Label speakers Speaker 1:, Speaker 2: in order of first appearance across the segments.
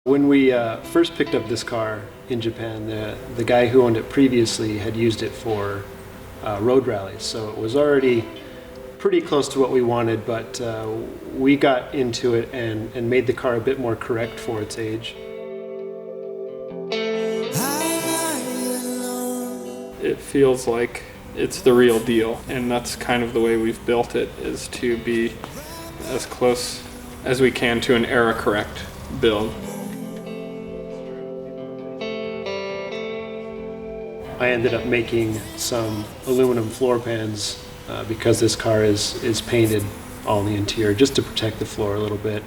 Speaker 1: When we first picked up this car in Japan, the guy who owned it previously had used it for road rallies, so it was already pretty close to what we wanted, but we got into it and made the car a bit more correct for its age.
Speaker 2: It feels like it's the real deal, and that's kind of the way we've built it, is to be as close as we can to an era correct build.
Speaker 1: I ended up making some aluminum floor pans because this car is painted all in the interior, just to protect the floor a little bit,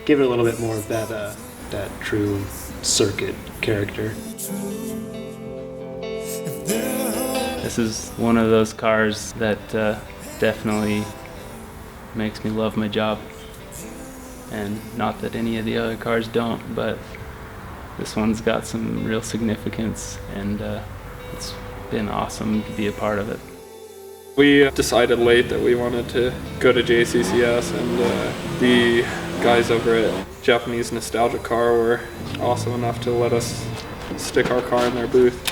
Speaker 1: give it a little bit more of that true circuit character.
Speaker 3: This is one of those cars that definitely makes me love my job. And not that any of the other cars don't, but this one's got some real significance, and it's been awesome to be a part of it.
Speaker 2: We decided late that we wanted to go to JCCS, and the guys over at Japanese Nostalgia Car were awesome enough to let us stick our car in their booth.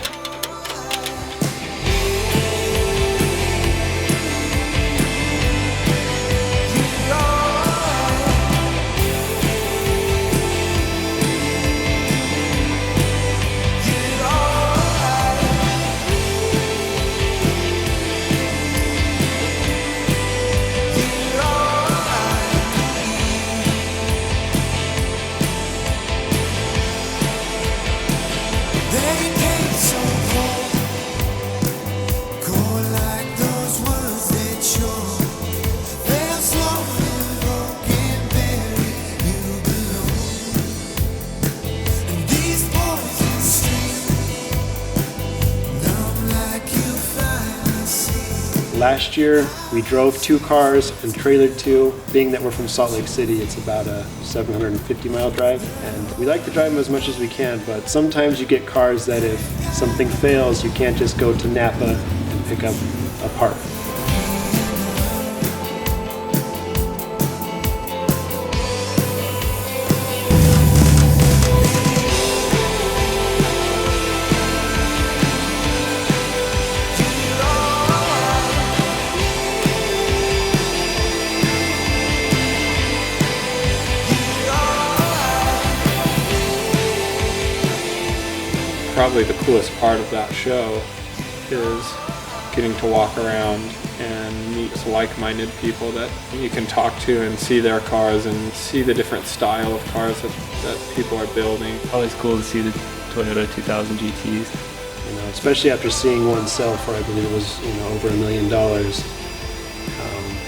Speaker 1: Last year, we drove 2 cars and trailered 2. Being that we're from Salt Lake City, it's about a 750-mile drive, and we like to drive them as much as we can, but sometimes you get cars that if something fails, you can't just go to Napa and pick up a part.
Speaker 2: Probably the coolest part of that show is getting to walk around and meet like-minded people that you can talk to and see their cars and see the different style of cars that people are building.
Speaker 3: Always cool to see the Toyota 2000 GTs.
Speaker 1: You know, especially after seeing one sell for, I believe it was, over $1 million.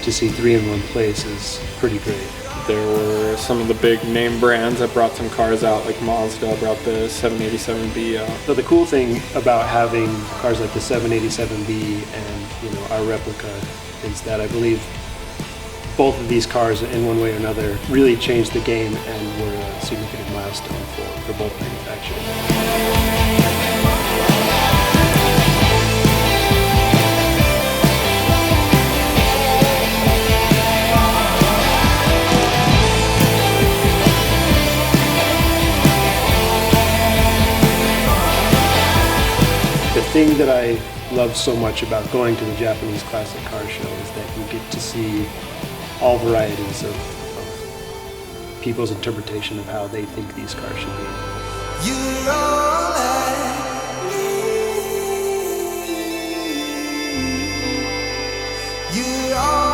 Speaker 1: To see 3 in one place is pretty great.
Speaker 2: There were some of the big name brands that brought some cars out, like Mazda brought the 787B out.
Speaker 1: So the cool thing about having cars like the 787B and our replica is that I believe both of these cars in one way or another really changed the game and were a significant milestone for both manufacturers. The thing that I love so much about going to the Japanese classic car show is that you get to see all varieties of people's interpretation of how they think these cars should be. You're all I need. You're all